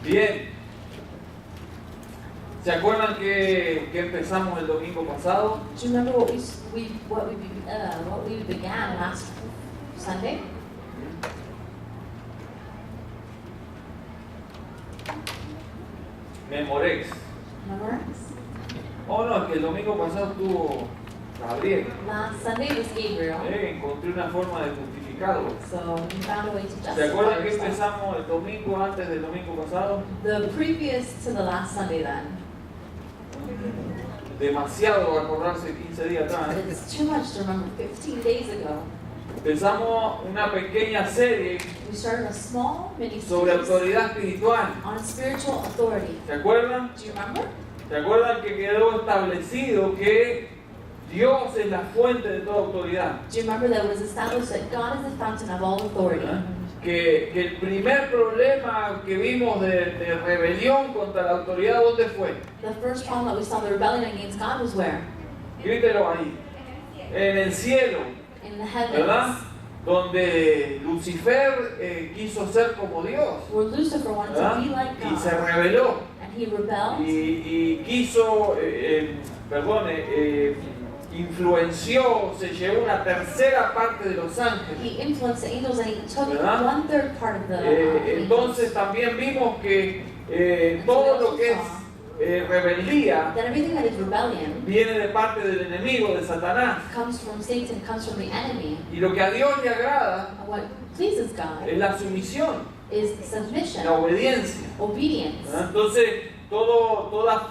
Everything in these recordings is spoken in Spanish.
Bien. ¿Se acuerdan que empezamos el domingo pasado? Do you remember what we began last Sunday? Memorex. Remember? Oh no, es que el domingo pasado estuvo Gabriel. Last Sunday was Gabriel. Encontré una forma de justificarlo. So we found a way to justify ¿Se acuerdan que ourselves. empezamos el domingo antes del domingo pasado? The previous to the last Sunday then. Demasiado acordarse 15 días atrás. It's too much to remember 15 days ago. Empezamos una pequeña serie We started a small mini sobre series autoridad espiritual. on spiritual authority. ¿Se acuerdan? Do you remember? ¿Se acuerdan que quedó establecido que Dios es la fuente de toda autoridad? Do you remember that it was established that God is the fountain of all authority? Que el primer problema que vimos de rebelión contra la autoridad, ¿dónde fue? The first problem that we saw, the rebellion against God, was where? Grítelo ahí. En el cielo, In the heavens. ¿verdad? Donde Lucifer quiso ser como Dios, Where Lucifer wanted ¿verdad? to be like Y se God. rebeló. And he rebelled. Y quiso, influenció, se llevó una tercera parte de los ángeles. He influenced the angels and he took ¿Verdad? 1/3 part of the Entonces también vimos que todo lo que es rebeldía that everything that is rebellion viene de parte del enemigo, de Satanás. comes from Satan, comes from the enemy. Y lo que a Dios le agrada And what pleases God es la sumisión, is submission, la obediencia. obedience. ¿Verdad? Entonces, toda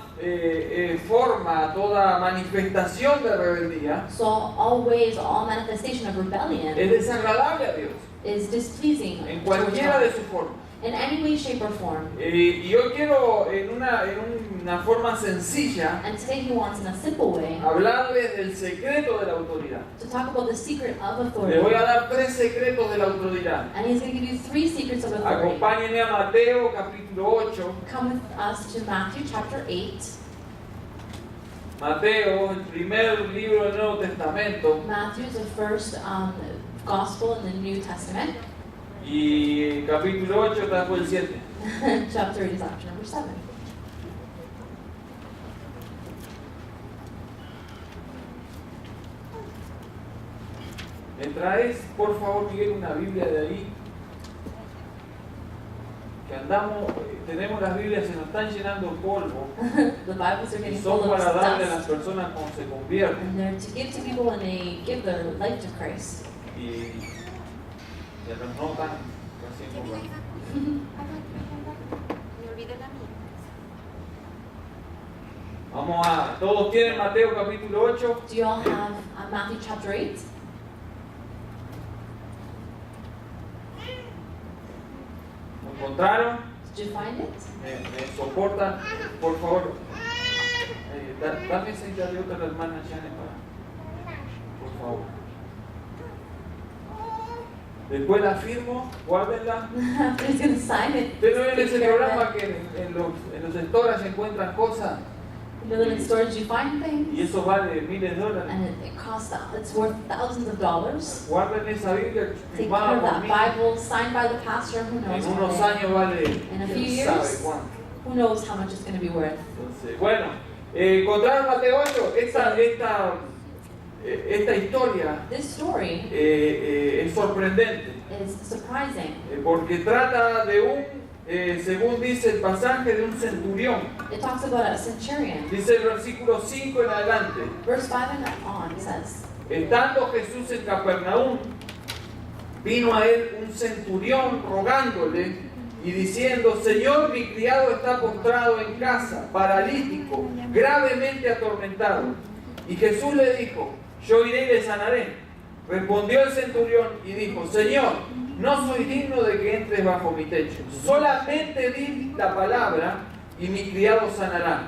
forma, toda manifestación de rebeldía So all ways, all manifestation of rebellion es desagradable a Dios, is displeasing en towards cualquiera de God. sus formas. In any way, shape, or form. Y yo quiero, en una forma sencilla, And today he wants, in a simple way, hablarles del secreto de la autoridad. to talk about the secret of Les authority. voy a dar 3 secretos de la autoridad. And he's going to give you 3 secrets of authority. Acompáñenme a Mateo capítulo 8. Come with us to Matthew chapter 8. Mateo, el primer libro del Nuevo Testamento. Matthew is the first gospel in the New Testament. Y capítulo 8 está después del 7. Chapter 8 is after number 7. ¿Me traes, por favor, Miguel, una Biblia de ahí? Que andamos, tenemos las Biblias, se nos están llenando polvo. The Bibles are Y getting son full of para darle a las dust. personas cuando se convierten. And they're to give to people when they give their life to Christ. Y se nos notan casi en lugar. Me olvidé la mía. Vamos a, ¿todos tienen Mateo capítulo 8? Do you all have Matthew chapter 8? ¿Lo encontraron? Did you find it? ¿Me soportan? Por favor. Dame esa idiota a la hermana Janet, por favor. Después la firmo, guárdenla. After he's going to sign it. Ustedes no ven take ese care of programa it. que en los stores se encuentran cosas You know that in stores you find things. y eso vale miles de dólares. And it costs, it's worth thousands of dollars. Guarden esa Biblia Take care firmada of por that mí. Bible signed by the pastor. Who knows? En one unos day. años vale In a few quién sabe years. cuánto. Who knows how much it's going to be worth? Entonces, bueno, encontraron Mateo 8, esta historia This story es sorprendente, is surprising. porque trata de según dice el pasaje, de un centurión. It talks about a centurion. Dice el versículo 5 en adelante. Verse 5 and on says, Estando Jesús en Capernaum, vino a él un centurión rogándole y diciendo: Señor, mi criado está postrado en casa, paralítico, gravemente atormentado. Y Jesús le dijo: Yo iré y le sanaré. Respondió el centurión y dijo: Señor, no soy digno de que entres bajo mi techo. Solamente di la palabra y mi criado sanará.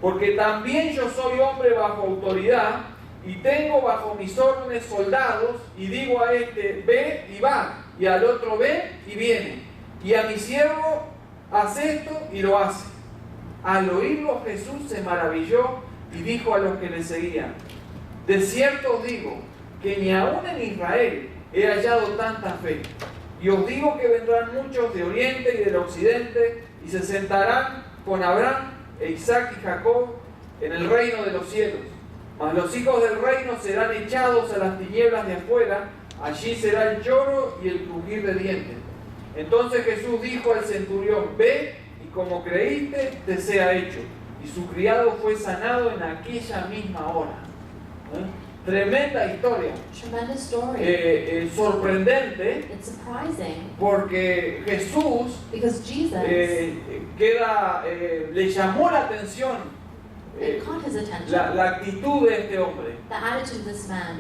Porque también yo soy hombre bajo autoridad y tengo bajo mis órdenes soldados, y digo a este: ve y va, y al otro: ve y viene, y a mi siervo: haz esto, y lo hace. Al oírlo Jesús se maravilló y dijo a los que le seguían: de cierto os digo que ni aún en Israel he hallado tanta fe. Y os digo que vendrán muchos de oriente y del occidente y se sentarán con Abraham, Isaac y Jacob en el reino de los cielos. Mas los hijos del reino serán echados a las tinieblas de afuera, allí será el lloro y el crujir de dientes. Entonces Jesús dijo al centurión: ve, y como creíste, te sea hecho. Y su criado fue sanado en aquella misma hora. Tremenda historia. Tremendous story. Sorprendente, It's surprising porque Jesús because Jesus le llamó la atención it caught his attention. la actitud de este hombre. The attitude of this man.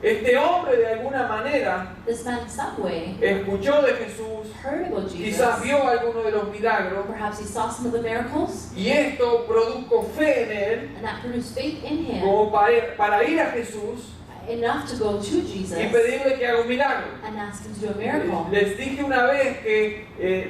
Este hombre de alguna manera This man in some way escuchó de Jesús, heard about Jesus. quizás vio alguno de los milagros, Perhaps he saw some of the miracles, y esto produjo fe en él and that produced faith in him como para ir a Jesús enough to go to Jesus y pedirle que haga un milagro. and ask him to do a miracle. Les dije una vez que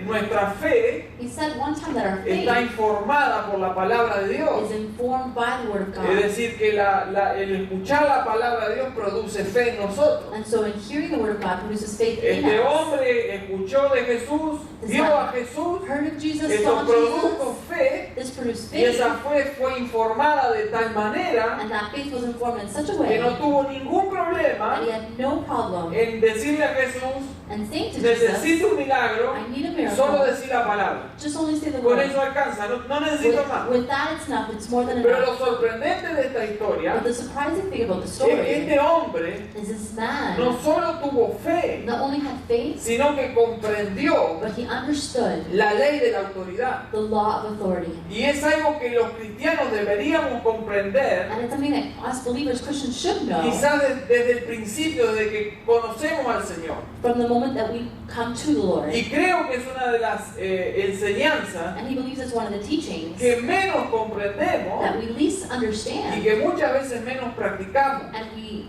nuestra fe He said one time that our está faith informada por la palabra de Dios. is informed by the Word of Es God. decir, que el escuchar la palabra de Dios produce fe en nosotros. And so in hearing the Word of God produces faith in Este us. hombre escuchó de Jesús, vio a Jesús, Heard of Jesus, esto saw produjo Jesus. fe, This produced y faith, esa fe fue informada de tal manera and that faith was informed in such a que way no tuvo ningún problema that he had no problem en decirle a Jesús: and saying to Jesus, necesito un milagro, I need a solo miracle. decir la palabra. Just only say the Con word. eso alcanza, no necesito más. With that it's enough, it's more than Pero enough. lo sorprendente de esta historia But the surprising thing about the es que story este hombre is this man no solo tuvo fe, not only had faith, sino que comprendió but he understood la ley de la autoridad. the law of authority. Y es algo que los cristianos deberíamos comprender, And it's something that us believers, Christians, should know quizás desde el principio, desde que conocemos al Señor. from the moment that we come to the Lord. Y creo que es una de las enseñanzas And he believes it's one of the teachings que menos comprendemos that we least y understand que muchas veces menos practicamos. and we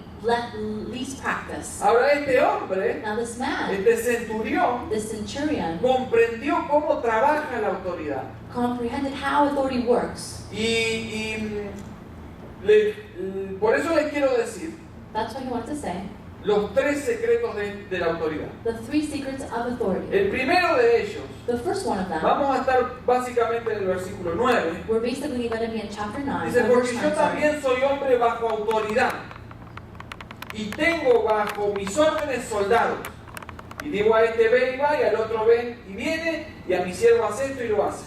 least practice. Ahora este hombre, Now this man, este centurión, this centurion, comprendió cómo trabaja la autoridad. comprehended how authority works. Por eso les quiero decir That's what he wanted to say. los tres secretos de la autoridad. The three secrets of authority. El primero de ellos, The first one of them, vamos a estar básicamente en el versículo 9. we're basically going to be in chapter 9. Dice: verse porque 9, yo sorry. también soy hombre bajo autoridad y tengo bajo mis órdenes soldados. Y digo a este: ven y va, y al otro: ven y viene, y a mi siervo: haz esto, y lo hace.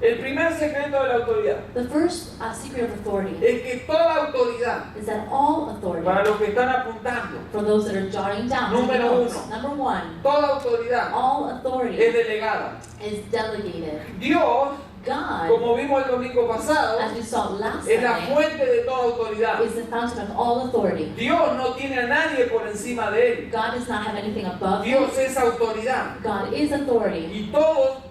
El primer secreto de la autoridad The first secret of authority es que toda autoridad, is that all authority, para los que están apuntando, for those that are jotting down, Número taking notes, uno. number one, toda autoridad all authority es delegada. is delegated. Dios, God, como vimos el domingo pasado, as we saw last es la Sunday, fuente de toda autoridad. is the fountain of all authority. Dios no tiene a nadie por encima de él. God does not have anything above him. Dios es autoridad. God is authority, Y todo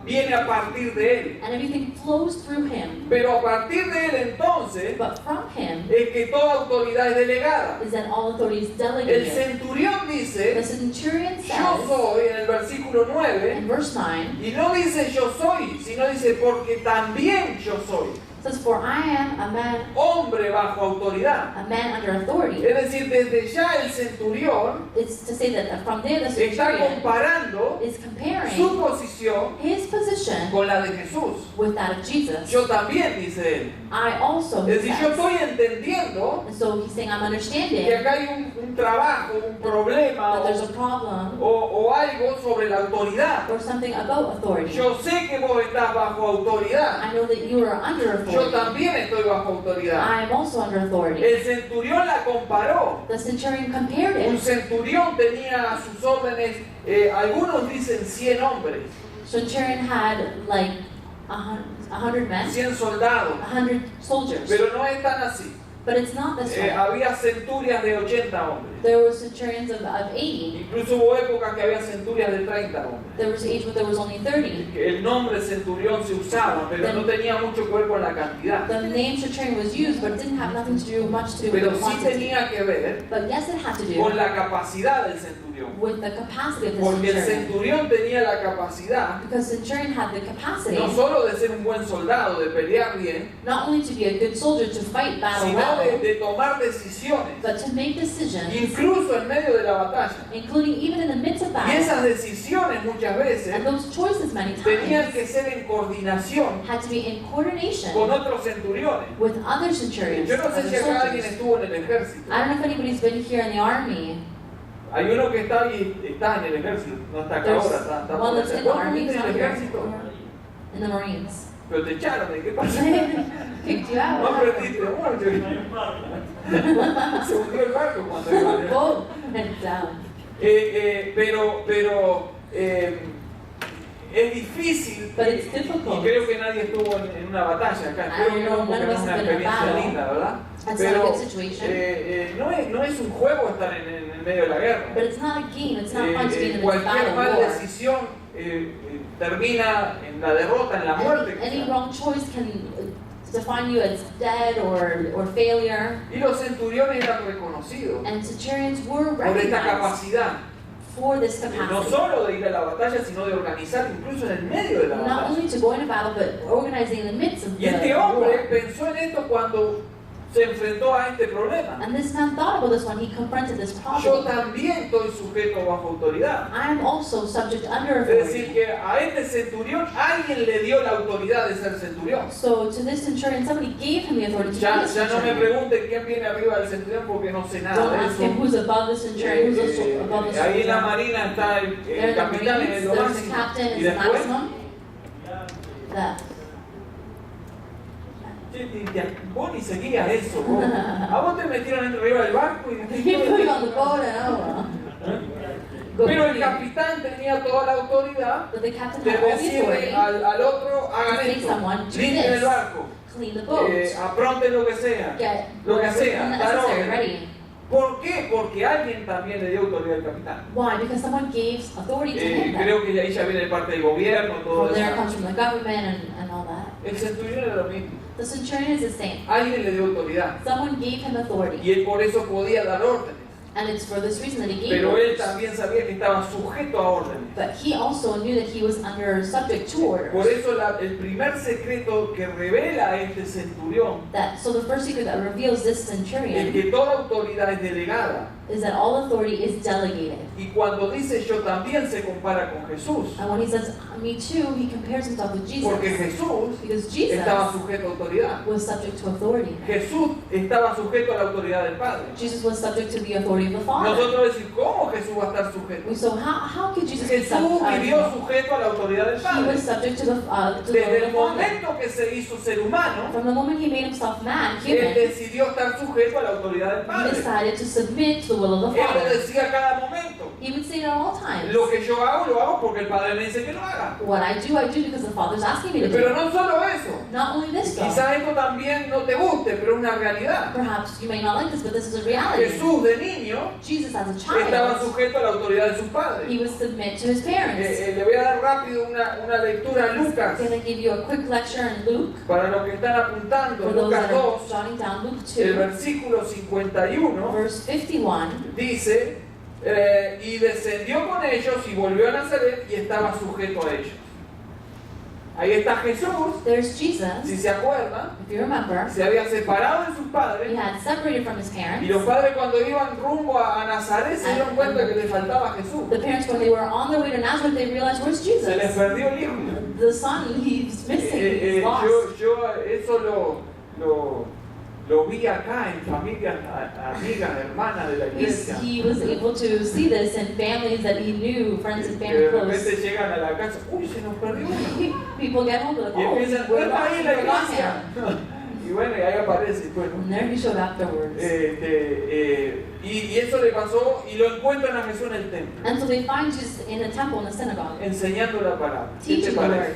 viene a partir de él. and everything flows through him. Pero a partir de él entonces But from him es que toda autoridad es delegada. is that all authority is El delegated. centurión The dice: centurion yo says soy, en el versículo 9, in verse 9, y no dice yo soy, sino dice porque también yo soy says, "For I am a man hombre bajo autoridad. under authority." Es decir, desde ya el centurión It's to say that from there the está centurion comparando is comparing su posición his position con la de Jesús. with that of Jesus. Yo también, dice él. I also, he Es decir, yo says. estoy entendiendo And so he's saying, I'm que understanding acá hay un trabajo, un problema that there's a problem o algo sobre la autoridad. or something about authority. Yo sé que vos estás bajo autoridad. I know that you are under Yo authority. también estoy bajo autoridad. I am also under authority. El centurión la comparó. The centurion compared Un it. centurión tenía a sus órdenes, algunos dicen 100 hombres, Centurion had like 100 men, 100 soldados, 100 soldiers. pero no es tan así. But it's not this way. Había centurias de 80 hombres. There were centurions of 80. Incluso hubo épocas que había centurias de 30 hombres. There was age when there was only 30. El nombre centurión se usaba, pero no tenía mucho que ver con la cantidad. The name centurion was used, but it didn't have nothing to do much to do with Pero the sí quantity. tenía que ver But yes, it had to do con la capacidad del centurión. with the capacity of the Porque el centurion. centurión tenía la capacidad Because centurion had the capacity no solo de ser un buen soldado, de pelear bien, not only to be a good soldier to fight battle sino well, de tomar decisiones, but to make decisions, incluso en medio de la batalla. including even in the midst of Y battle. esas decisiones muchas veces And those choices many tenían times que ser en coordinación had to be in coordination con otros centuriones. with other centurions, Yo no sé other si acá alguien soldiers. estuvo en el ejército. I don't know if anybody's been here in the army. Hay uno que está en el ejército, no está acá There's ahora, está one that's in the ¿Vos army, estuviste he's en not el here. ejército? In the Marines. Pero te echaron, ¿de qué pasa? Picked you No out. aprendiste mucho. Se hundió el barco cuando iba a Boat went down. pero es difícil, But it's y difficult. creo que nadie estuvo en una batalla acá, creo que no, porque no es una experiencia linda, ¿verdad? It's not a Pero good situation. no es un juego estar en el medio de la guerra. But it's not a game. It's not fun to be in the midst of Cualquier battle mala war. decisión termina en la derrota, en la muerte. Any quizás. wrong choice can define you as dead or failure. Y los centuriones eran reconocidos And centurions were por esta recognized capacidad, for this no capacity. solo de ir a la batalla, sino de organizar incluso en el medio de la Not batalla. only to go into battle, but organizing in the midst of Y este the hombre war. pensó en esto cuando se enfrentó a este problema. And this man thought about this when he confronted this Yo problem. también estoy sujeto bajo autoridad. I am also subject under Es decir, authority. que a este centurión alguien le dio la autoridad de ser centurión. So to this centurion, somebody gave him the authority to be Ya a no me centurion. pregunten quién viene arriba del centurión porque no sé nada Don't de ask him eso. who's above the centurion, who's also above the Ahí en la soldier. marina está There el in the capitán en Marines, lo there's the máximo. captain, Y is the después, maximum. That. vos ni seguías eso. Vos. A vos te metieron arriba del barco y He put you on the boat and oh well. Go Pero el free. capitán tenía toda la autoridad But the captain de had all the decirle authority al otro, hagan to say esto, someone, do limpien el this, barco, clean the boat, apronten lo que sea. get lo que whatever sea, dar necessary orden. ready. ¿Por qué? Porque alguien también le dio autoridad al capitán. Why? Because someone gave authority to him. Then. Creo que ahí ya viene de parte del gobierno, todo From there eso. comes from the government and all that. El centurión era lo mismo. The centurion is the same. Alguien le dio autoridad Someone gave him authority. y él por eso podía dar órdenes. And it's for this reason that he gave Pero él orders. también sabía que estaba sujeto a órdenes. But he also knew that he was under subject to orders. Por eso el primer secreto que revela a este centurión, So the first secret that reveals this es centurion que toda autoridad es delegada. is that all authority is delegated. Y cuando dice yo también se compara con Jesús. And when he says, me too, he compares himself with Jesus. Porque Jesús Because Jesus estaba sujeto a autoridad. was subject to authority. Jesús estaba sujeto a la autoridad del Padre. Jesus was subject to the authority of the Father. Nosotros decimos, ¿cómo Jesús va a estar sujeto? So how could Jesus be Jesús subject? vivió sujeto a la autoridad del He Padre. was subject to the Desde will el of the Father. momento que se hizo ser humano, From the moment he made himself man, él human, decidió estar sujeto a la autoridad del he Padre. decided to submit to the will of the Él lo Father. decía a cada momento. He would say it at all times. Lo que yo hago, lo hago porque el Padre me dice que lo haga. What I do because the Father's asking me to Pero do. no solo eso. Not only this though. Quizás esto también no te guste, pero es una realidad. Perhaps you may not like this, but this is a reality. Jesús de niño Jesus as a estaba child, sujeto a la autoridad de sus padres. he would submit to his parents. Le voy a dar rápido una lectura a Lucas. I'm going to give you a quick lecture in Luke. Para los que están apuntando, For those Lucas that are 2, jotting down Luke el 2, versículo 51, verse 51. dice, y descendió con ellos y volvió a Nazaret y estaba sujeto a ellos. Ahí está Jesús, There's si Jesus, se acuerdan, if you remember. se había separado de sus He padres had separated from his y parents. los padres cuando iban rumbo a Nazaret se dieron cuenta que le faltaba Jesús. The parents, when they were on their way to Nazareth, they realized, where's Se les Jesus? perdió el hijo. The son, he's missing, he's lost. Yo eso lo vi acá en familias amigas, hermanas de la iglesia. He was able to see this in families that he knew, friends and Que family de close. repente llegan a la casa, uy, se nos perdió uno. People get home and Y like, empiezan, oh, we're ¿no está lost, ahí en la we lost iglesia? him. Y bueno, y ahí aparece, y bueno. And there he showed afterwards. Y eso le pasó y lo encuentran a Jesús en el templo, And so they find Jesus in the temple, in the synagogue. enseñando la palabra. ¿Qué te Teaching the parece?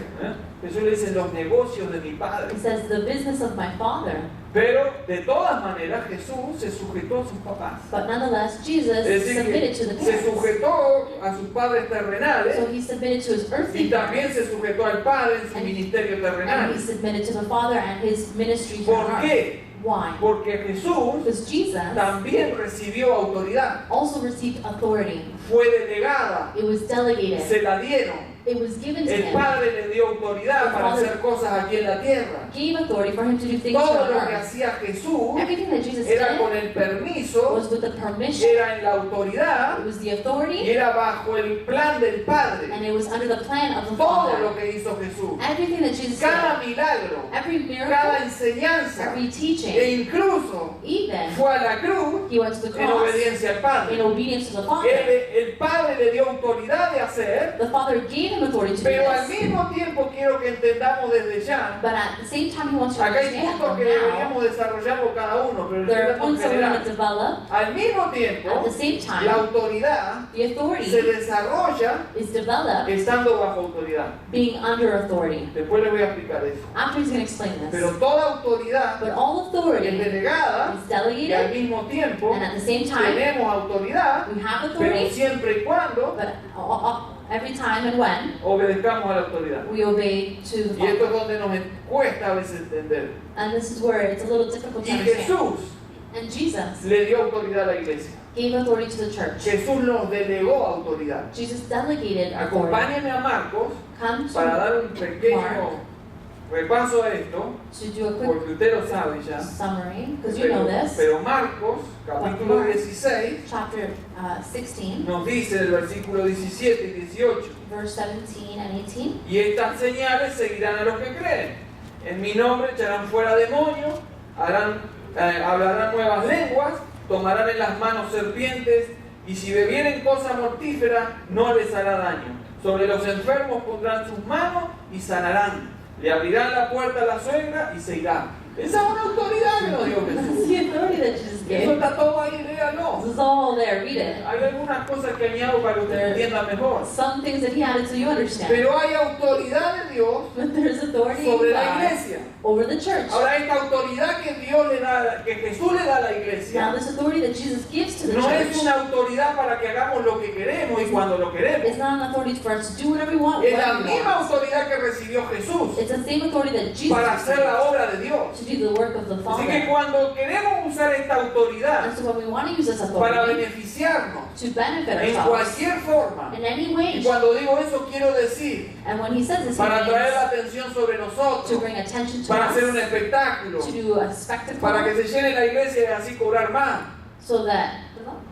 Jesús le dice, los negocios de mi Padre. He says, the business of my Father. Pero de todas maneras Jesús se sujetó a sus papás. But nonetheless, Jesus Es decir, submitted to the que se parents. sujetó a sus padres terrenales So he submitted to his earthly y también parents. se sujetó al Padre en su And- ministerio And terrenal. he submitted to the Father and his ministry here ¿Por on earth. qué? Why? Porque Jesús Because Jesus también recibió autoridad. also received authority. Fue delegada, It was delegated. se la dieron. it was given to El him. Padre le dio autoridad para hacer cosas aquí en la tierra. Gave authority for him to do things Todo on lo que earth. hacía Jesús Everything that Jesus era did con el permiso, was with the permission. era en la autoridad It was the y authority, era bajo el plan del Padre. and it was under the plan of the Todo Father. lo que hizo Jesús, Everything that Jesus cada did, milagro, every cada miracle, enseñanza, every e teaching, incluso even fue a la cruz he went to the en cross obediencia al in Padre. obedience to the Father. El Padre le dio autoridad de hacer, The Father gave him authority to do pero al this, mismo tiempo quiero que entendamos desde ya. but at the same time he wants you to Acá hay understand puntos from que now, deberíamos desarrollarlo cada uno, pero there are estoy points en that we're going general. to develop. Al mismo tiempo, At the same la time, autoridad the authority se desarrolla is developed estando bajo autoridad. being under authority. Después les voy a explicar eso. After he's going to explain Pero this. toda autoridad But all es authority delegada is y al delegated, mismo tiempo and at the same time, tenemos autoridad, we have pero authority, siempre y cuando but every time and when obedezcamos a la autoridad. we obey to the Y esto es Father. donde nos cuesta a veces entender. And this is where it's a little difficult to Y understand. Jesús And Jesus le dio autoridad a la iglesia. gave authority to the church. Jesús nos delegó autoridad. Jesus delegated authority. Acompáñenme a Marcos Come para to dar un pequeño repaso a esto, do a quick porque usted lo sabe ya. summary, because you know this. Pero Marcos, capítulo Mark. 16, Chapter 16, nos dice el versículo 17 y 18. verse 17 and 18. Y estas señales seguirán a los que creen. En mi nombre echarán fuera demonios, hablarán nuevas lenguas, tomarán en las manos serpientes, y si bebieren cosa mortífera, no les hará daño. Sobre los enfermos pondrán sus manos y sanarán. Le abrirán la puerta a la suegra y se irá. Esa es una autoridad que nos dio That's Jesús. the authority that Jesus Eso gave. está todo ahí, léalo. This is all there, read it. Hay algunas cosas que añado para que usted entienda mejor. Some things that he added so you understand. Pero hay autoridad de Dios But there's authority sobre in la God iglesia. over the church. Ahora esta autoridad que Dios le da, que Jesús le da a la Now iglesia, this authority that Jesus gives to the no es church una autoridad para que hagamos lo que queremos y cuando lo queremos. is not an authority for us to do whatever we want. Es la when we misma want. autoridad que recibió Jesús It's the same authority that Jesus para hacer received la obra de Dios. to do the work of the Así que Father. cuando queremos usar esta autoridad And so when we want to use this para authority beneficiarnos to benefit en ourselves cualquier forma, in any y way, cuando digo eso quiero decir and when he says this, he para atraer la means atención sobre to nosotros, bring attention to para hacer un us, espectáculo, to do a para que spectacle, se llene la iglesia y así cobrar más, so that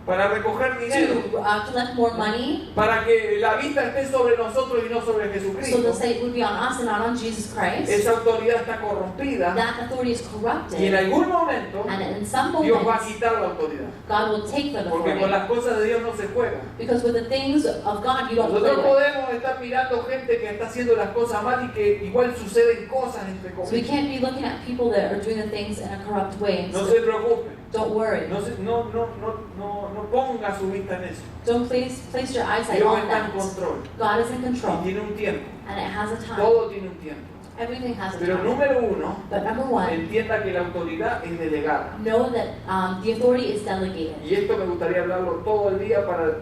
para recoger dinero, to collect more money, para que la vista esté sobre nosotros y no sobre so the Jesucristo. sight would be on us and not on Jesus Christ. Esa autoridad está corrompida That authority is y en corrupted, algún momento and in some Dios va a moments, quitar la autoridad. God will take that Porque con authority. las cosas de Dios no se juega. Because with the things of God, you don't play Nosotros with. podemos estar mirando gente que está haciendo las cosas mal y que igual suceden cosas entre So we comillas. can't be looking at people that are doing the things in a corrupt way. No So se preocupen. don't worry. No ponga su vista en eso. Don't place your eyesight Dios on está en that. control God is in y control, tiene un tiempo. and it has a time. Todo tiene un tiempo. Everything has a Pero time. número uno, But number one, entienda que la autoridad es delegada. know that the authority is delegated. Y esto me gustaría hablarlo todo el día para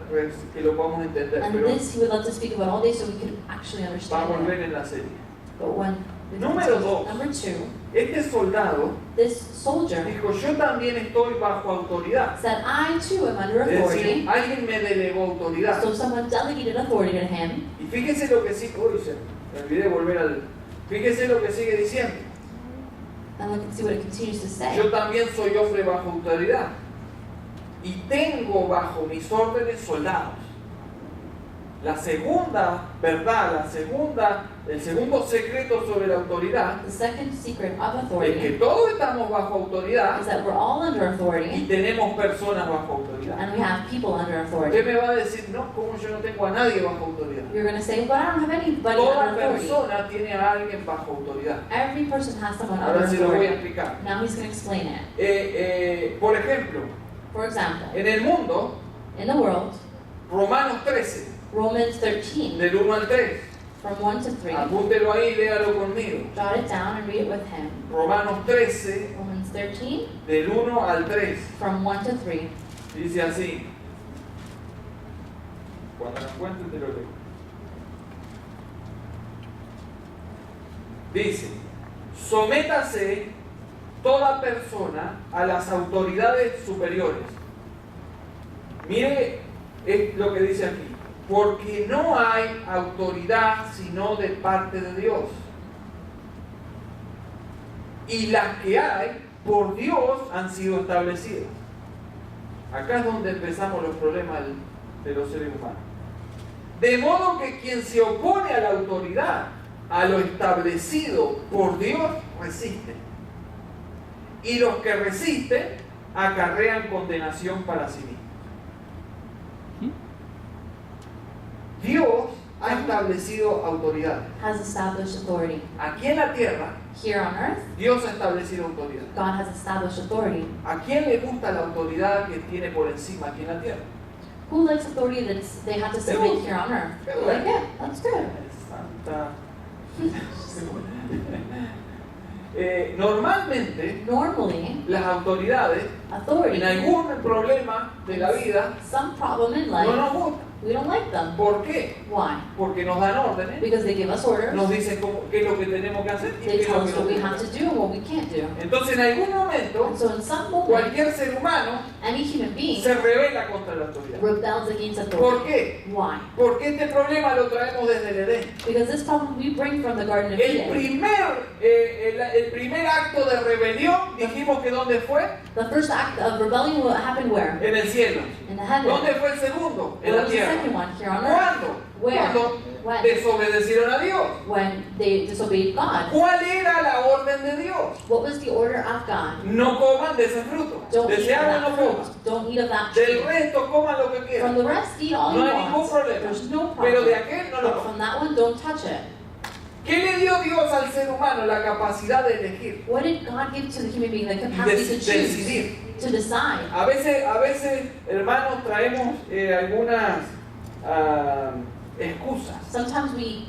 que lo podamos entender. And Pero this he would love to speak about all day so we can actually vamos a understand it. ver en la serie. But when Número dos. number two, Este soldado this soldier dijo, yo también estoy bajo autoridad. said, I too am under Es decir, authority. alguien me delegó autoridad. So someone delegated authority to him. Y fíjese lo que sigue. Uy, me olvidé de volver al. Fíjese lo que sigue diciendo. And look and see what it continues to say. Yo también soy hombre bajo autoridad. Y tengo bajo mis órdenes soldados. La segunda verdad, el segundo secreto sobre la autoridad The second secret of es que authority todos estamos bajo autoridad is that we're all under y authority tenemos personas bajo autoridad. and we have people under Usted authority. me va a decir, no, ¿cómo yo no tengo a nadie bajo autoridad? You're going to say, but I don't have anybody Toda under authority. persona tiene a alguien bajo autoridad. Every person has someone under Ahora se lo voy a authority. explicar. Now he's going to explain it. Por ejemplo, For example, en el mundo, in the world, Romanos 13, Romans 13, del 1 al 3. from 1 to 3. Apúntelo ahí, léalo conmigo. Jot it down and read it with him. Romanos 13, Romans 13, del 1 al 3. from 1 to 3. Dice así. Cuando lo encuentres te lo leo. Dice, sométase toda persona a las autoridades superiores. Mire lo que dice aquí. Porque no hay autoridad sino de parte de Dios. Y las que hay, por Dios, han sido establecidas. Acá es donde empezamos los problemas de los seres humanos. De modo que quien se opone a la autoridad, a lo establecido por Dios, resiste. Y los que resisten acarrean condenación para sí mismos. Dios ha establecido autoridad. Has established authority. Aquí en la tierra, Here on earth, Dios ha establecido autoridad. God has established authority. ¿A quién le gusta la autoridad que tiene por encima aquí en la tierra? Who likes authority that they have to submit here on earth? Pero Like, yeah, that's good. Santa. Normalmente, Normally, las autoridades, authority, en algún problema de la vida, some problem in no life, nos gustan. we don't like them. ¿Por qué? Why? Porque nos dan órdenes, Because they give us orders. nos dicen qué es lo que tenemos que hacer y qué They es tell lo us que no what we tenemos have que to hacer. do and what we can't do. Entonces, en algún momento, And so in some moment, cualquier ser humano any human being se revela contra la autoridad. rebels against ¿Por authority. qué? Why? Porque este problema lo traemos desde el Edén. Because this problem we bring from the Garden of El Eden. primer acto de rebelión, dijimos que ¿dónde fue? The first act of rebellion will happen where? En el cielo. In the heaven. ¿Dónde fue el segundo? En Where la was the tierra. second one? Here on earth. ¿Cuándo? Where? Cuando When? desobedecieron a Dios. When they disobeyed God. ¿Cuál era la orden de Dios? What was the order of God? No coman de ese fruto. Don't eat of Deseaban that no fruit. coman. Don't eat of that Del tree. resto coman lo que From quieran. the rest, eat all No you hay ningún want. problema. There's no Pero de problem. aquel no lo But coman. from that one, don't touch it. ¿Qué le dio Dios al ser humano? La capacidad de elegir. What did God give to the human being? The capacity to Decidir. choose, to decide. A veces, hermanos, traemos algunas excusas Sometimes we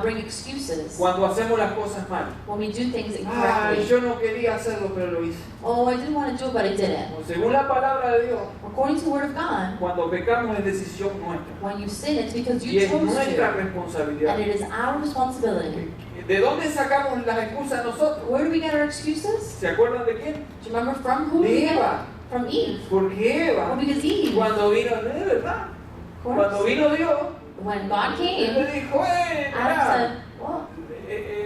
bring excuses cuando hacemos las cosas mal. when we do things Ay, incorrectly. yo no quería hacerlo, pero lo hice. Oh, I didn't want to do it, but I did it. Según la palabra de Dios, According to the Word of God, cuando pecamos es decisión nuestra. when you sin, it's because Y you es chose nuestra to. responsabilidad. And it is our responsibility. ¿De dónde sacamos las excusas nosotros? Where do we get our excuses? ¿Se acuerdan de quién? Do you remember from who do we De get it? Eva. From Eve. Porque Eva, Well, because Eve, cuando vino, no es verdad, of cuando course, vino Dios, when God él came, le dijo, Adam mirá, said, well,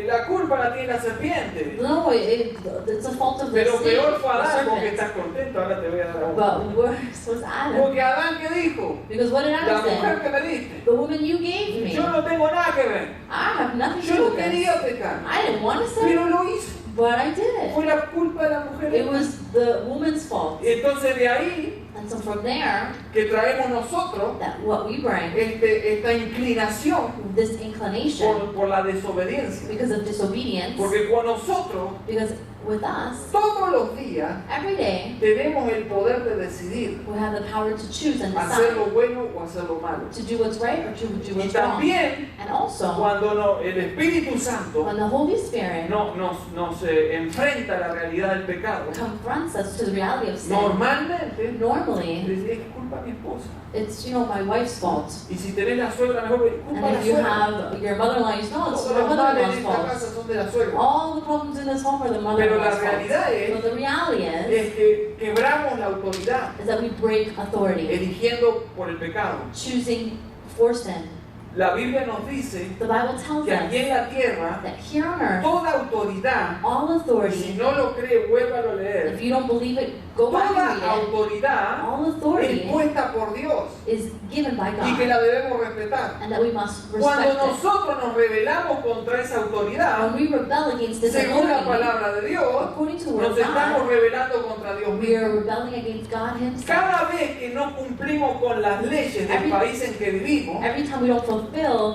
la culpa la tiene la serpiente. no, it's a fault of the Pero snake, peor fue the Adán, porque serpent. estás contento, ahora te voy a dar a uno. But worse was Adam. Porque Adán, ¿qué dijo? Because what did La Adam mujer say? que me diste. The woman you gave me. Yo no tengo nada que ver. I have nothing to Yo do no with this. quería pecar. I didn't want to sin, Pero lo hice. but I did it. Fue la culpa de la mujer. It was the woman's fault. Y entonces de ahí And so from there, que traemos nosotros that what we bring, esta inclinación this inclination, por la desobediencia. because of disobedience, Porque con nosotros, because with us, todos los días, every day, tenemos el poder de decidir we have the power to choose and hacer decide lo bueno o hacer lo malo. to do what's right or to do Y what's wrong. también And also, cuando el Espíritu Santo when the Holy Spirit nos enfrenta a la realidad del pecado, confronts us to the reality of sin, normalmente normally, le dice, es culpa de mi esposa. it's, my wife's fault. Y si tenés la suegra, mejor es culpa de And la if you suegra. have your mother-in-law, you know it's Todos your los males mother-in-law's de esta fault. casa son de la suegra. All the problems in this home are the Pero la mother-in-law's realidad fault. es, So the reality es que quebramos la autoridad is that we break authority, eligiendo por el pecado. choosing for sin. La Biblia nos dice The Bible tells que aquí us en la tierra that here on earth, toda autoridad, all y si authority, no lo cree, vuélvalo a if leer, you don't believe it, go back toda and read it. autoridad All es authority puesta por Dios is given by y que God, la debemos respetar. and that we must Cuando respect it. nosotros nos rebelamos contra esa autoridad, When we rebel against this según la authority, palabra de Dios, according to the word nos of estamos God, rebelando contra Dios we mismo. are rebelling against God Himself. Cada vez que no cumplimos con las leyes del país en que vivimos, Every time we don't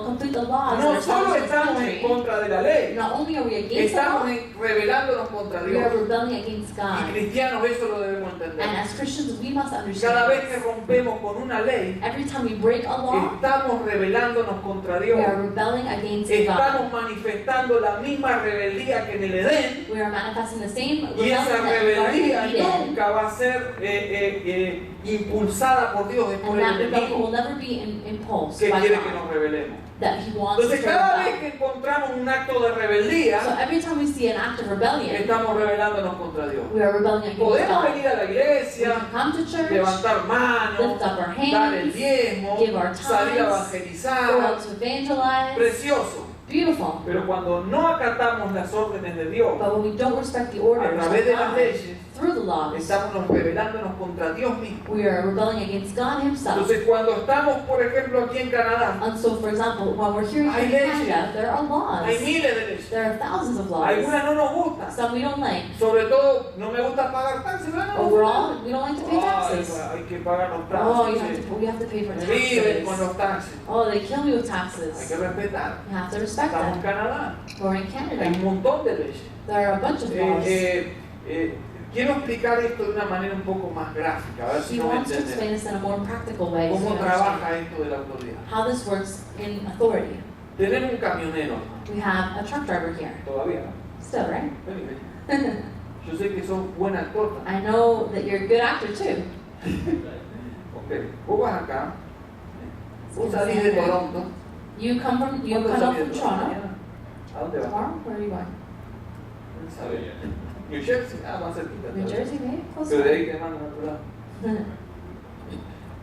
complete the laws that no are solo established in this estamos en country, contra de la ley, not only are we against the estamos law, rebelándonos contra we are Dios. rebelling against Y God. cristianos eso lo debemos entender. And as Christians, we must Cada understand vez que this. rompemos con una ley, Every time we break a law, estamos rebelándonos contra we Dios. are rebelling against God. Estamos manifestando la misma rebeldía que en el Edén. We are manifesting the same Y esa rebellion that we rebeldía are in, nunca va a ser impulsada por Dios, es por and el that rebellion enemigo will never be impulsed que by quiere que nos God, rebelemos. that He wants us to Entonces cada vez rebel. que encontramos un acto de rebeldía, So every time we see an act of rebellion, estamos rebelándonos contra Dios. we are rebelling against Podemos God. venir a la We iglesia, can come to church, levantar manos, lift up our dar el hands, diezmo, give our salir a tithes, go evangelizar, out to evangelize. precioso. Beautiful. Pero cuando no acatamos las órdenes de Dios But when we don't respect the a orders través of de las God leyes, through the laws, estamos rebelándonos contra Dios mismo. we are rebelling against God Himself. Entonces cuando estamos, por ejemplo, aquí en Canadá, And so, for example, when we're here Hay in leyes. Canada, there are hay laws. miles de leyes. There are thousands of laws. Algunas no nos gustan. Some we don't like. Sobre todo, no me gusta pagar taxes. ¿verdad? Overall, we don't like to pay Ay, taxes. hay que pagar los Oh, taxes. we have to pay for Me viven con taxes. los taxes. Oh, they kill me with Hay taxes. que respetar. You have to respect Estamos en them. Canadá. We're in Hay Canada. un montón de leyes. There are a bunch of laws. Quiero explicar esto de una manera un poco más gráfica, a ver si He no me wants to explain entienden. this in a more practical way so ¿Cómo you understand trabaja esto de la autoridad? how this works in authority. Tenemos un camionero, We have a truck driver here. todavía, ¿no? Still, right? Vení, vení. Yo sé que sos buen actor. I know that you're a good actor too. Ok, vos vas acá, vos salís de Toronto. You come ¿Cuándo up salís de from Toronto? Toronto. Mañana. ¿A dónde vas? Tomorrow? Where are you going? ¿Sabes? New Jersey, más cerquita. New Jersey, maybe? Close Pero de by. ahí te mandan a otro lado.